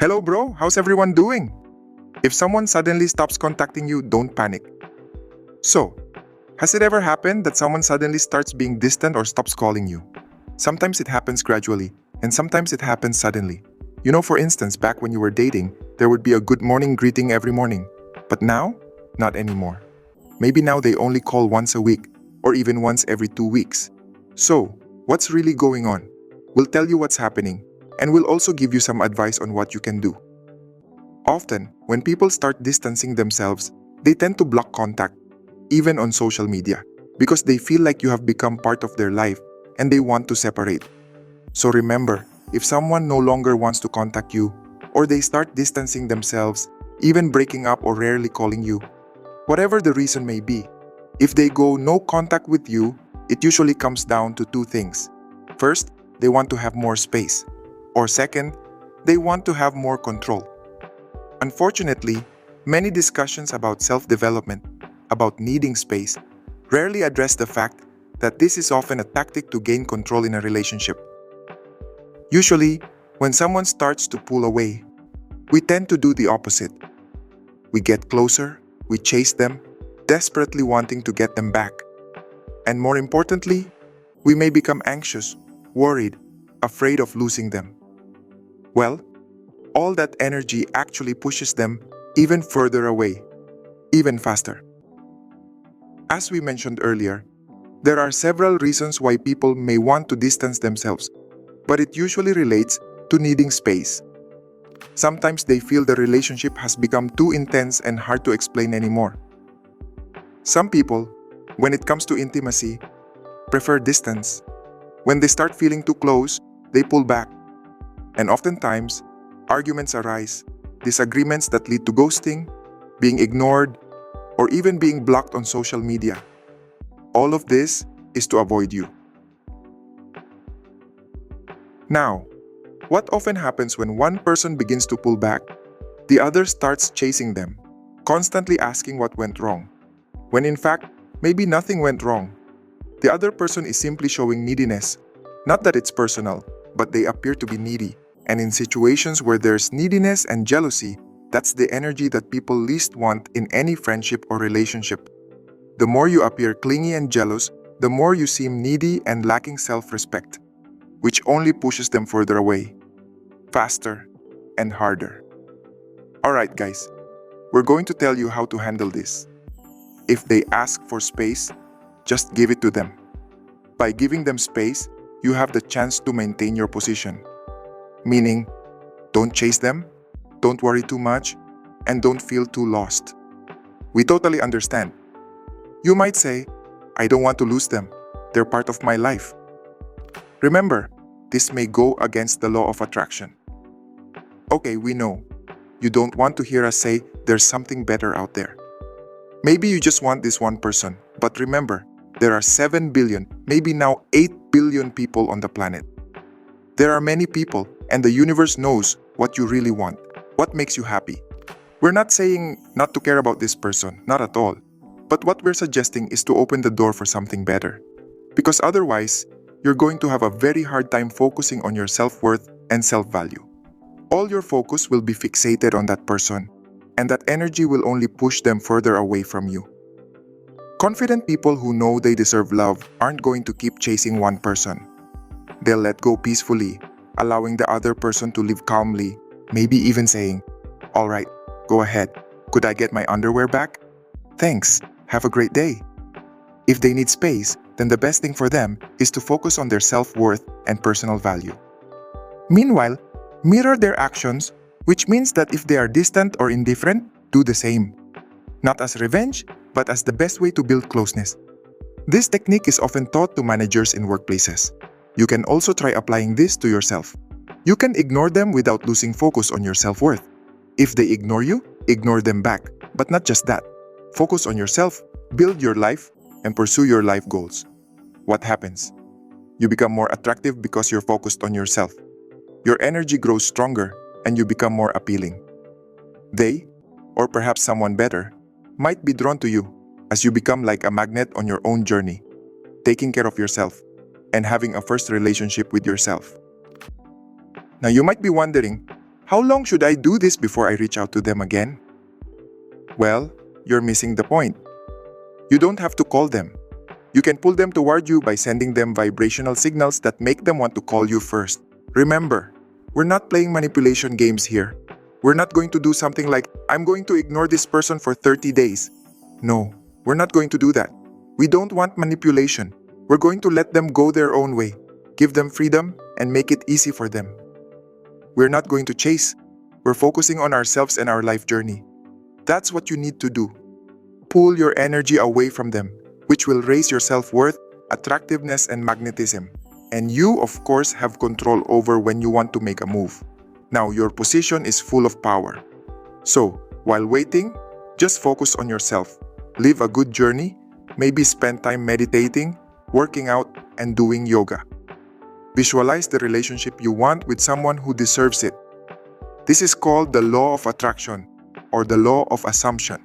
Hello, bro. How's everyone doing? If someone suddenly stops contacting you, don't panic. So, has it ever happened that someone suddenly starts being distant or stops calling you? Sometimes it happens gradually, and sometimes it happens suddenly. For instance, back when you were dating, there would be a good morning greeting every morning. But now, not anymore. Maybe now they only call once a week, or even once every 2 weeks. So, what's really going on? We'll tell you what's happening, and we'll also give you some advice on what you can do. Often, when people start distancing themselves, they tend to block contact, even on social media, because they feel like you have become part of their life and they want to separate. So remember, if someone no longer wants to contact you, or they start distancing themselves, even breaking up or rarely calling you, whatever the reason may be, if they go no contact with you, it usually comes down to two things. First, they want to have more space. Or second, they want to have more control. Unfortunately, many discussions about self-development, about needing space, rarely address the fact that this is often a tactic to gain control in a relationship. Usually, when someone starts to pull away, we tend to do the opposite. We get closer, we chase them, desperately wanting to get them back. And more importantly, we may become anxious, worried, afraid of losing them. Well, all that energy actually pushes them even further away, even faster. As we mentioned earlier, there are several reasons why people may want to distance themselves, but it usually relates to needing space. Sometimes they feel the relationship has become too intense and hard to explain anymore. Some people, when it comes to intimacy, prefer distance. When they start feeling too close, they pull back. And oftentimes, arguments arise, disagreements that lead to ghosting, being ignored, or even being blocked on social media. All of this is to avoid you. Now, what often happens when one person begins to pull back, the other starts chasing them, constantly asking what went wrong, when in fact, maybe nothing went wrong. The other person is simply showing neediness. Not that it's personal, but they appear to be needy. And in situations where there's neediness and jealousy, that's the energy that people least want in any friendship or relationship. The more you appear clingy and jealous, the more you seem needy and lacking self-respect, which only pushes them further away, faster, and harder. Alright guys, we're going to tell you how to handle this. If they ask for space, just give it to them. By giving them space, you have the chance to maintain your position. Meaning, don't chase them, don't worry too much, and don't feel too lost. We totally understand. You might say, I don't want to lose them. They're part of my life. Remember, this may go against the law of attraction. Okay, we know. You don't want to hear us say there's something better out there. Maybe you just want this one person, but remember, there are 7 billion, maybe now 8 billion people on the planet. There are many people, and the universe knows what you really want, what makes you happy. We're not saying not to care about this person, not at all. But what we're suggesting is to open the door for something better. Because otherwise, you're going to have a very hard time focusing on your self-worth and self-value. All your focus will be fixated on that person, and that energy will only push them further away from you. Confident people who know they deserve love aren't going to keep chasing one person. They'll let go peacefully, allowing the other person to live calmly, maybe even saying, "Alright, go ahead. Could I get my underwear back? Thanks. Have a great day." If they need space, then the best thing for them is to focus on their self-worth and personal value. Meanwhile, mirror their actions, which means that if they are distant or indifferent, do the same. Not as revenge, but as the best way to build closeness. This technique is often taught to managers in workplaces. You can also try applying this to yourself. You can ignore them without losing focus on your self-worth. If they ignore you, ignore them back. But not just that. Focus on yourself, build your life, and pursue your life goals. What happens? You become more attractive because you're focused on yourself. Your energy grows stronger, and you become more appealing. They, or perhaps someone better, might be drawn to you as you become like a magnet on your own journey, taking care of yourself, and having a first relationship with yourself. Now you might be wondering, How long should I do this before I reach out to them again? Well, you're missing the point. You don't have to call them. You can pull them toward you by sending them vibrational signals that make them want to call you first. Remember, we're not playing manipulation games here. We're not going to do something like, I'm going to ignore this person for 30 days. No, we're not going to do that. We don't want manipulation. We're going to let them go their own way, give them freedom, and make it easy for them. We're not going to chase. We're focusing on ourselves and our life journey. That's what you need to do. Pull your energy away from them, which will raise your self-worth, attractiveness, and magnetism. And you, of course, have control over when you want to make a move. Now, your position is full of power. So, while waiting, just focus on yourself. Live a good journey, maybe spend time meditating, working out, and doing yoga. Visualize the relationship you want with someone who deserves it. This is called the law of attraction or the law of assumption.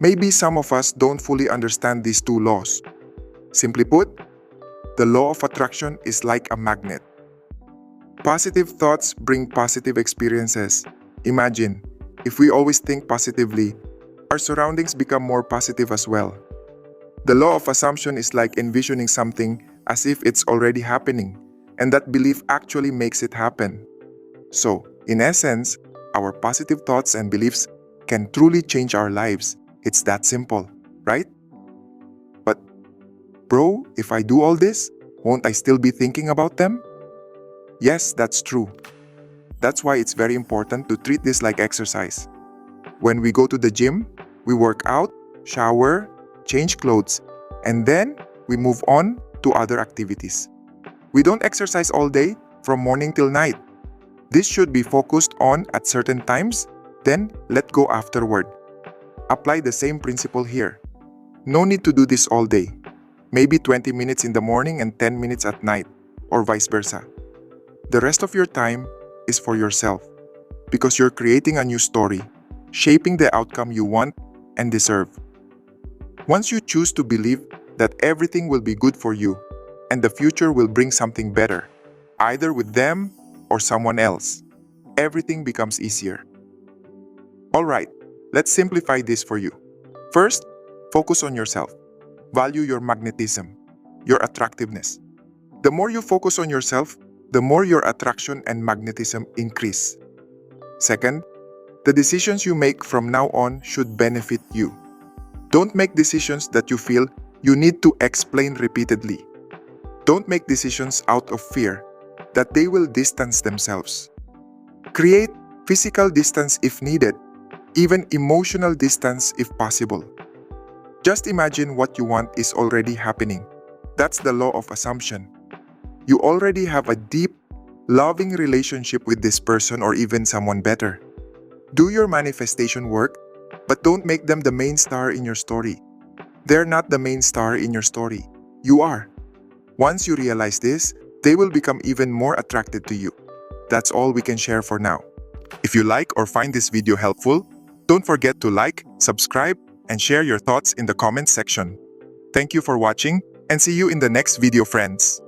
Maybe some of us don't fully understand these two laws. Simply put, the law of attraction is like a magnet. Positive thoughts bring positive experiences. Imagine, if we always think positively, our surroundings become more positive as well. The law of assumption is like envisioning something as if it's already happening, and that belief actually makes it happen. So, in essence, our positive thoughts and beliefs can truly change our lives. It's that simple, right? But, bro, if I do all this, won't I still be thinking about them? Yes, that's true. That's why it's very important to treat this like exercise. When we go to the gym, we work out, shower, change clothes, and then we move on to other activities. We don't exercise all day, from morning till night. This should be focused on at certain times, then let go afterward. Apply the same principle here. No need to do this all day. Maybe 20 minutes in the morning and 10 minutes at night, or vice versa. The rest of your time is for yourself, because you're creating a new story, shaping the outcome you want and deserve. Once you choose to believe that everything will be good for you, and the future will bring something better, either with them or someone else, everything becomes easier. Alright, let's simplify this for you. First, focus on yourself. Value your magnetism, your attractiveness. The more you focus on yourself, the more your attraction and magnetism increase. Second, the decisions you make from now on should benefit you. Don't make decisions that you feel you need to explain repeatedly. Don't make decisions out of fear that they will distance themselves. Create physical distance if needed, even emotional distance if possible. Just imagine what you want is already happening. That's the law of assumption. You already have a deep, loving relationship with this person or even someone better. Do your manifestation work, but don't make them the main star in your story. They're not the main star in your story. You are. Once you realize this, they will become even more attracted to you. That's all we can share for now. If you like or find this video helpful, don't forget to like, subscribe, and share your thoughts in the comments section. Thank you for watching, and see you in the next video, friends.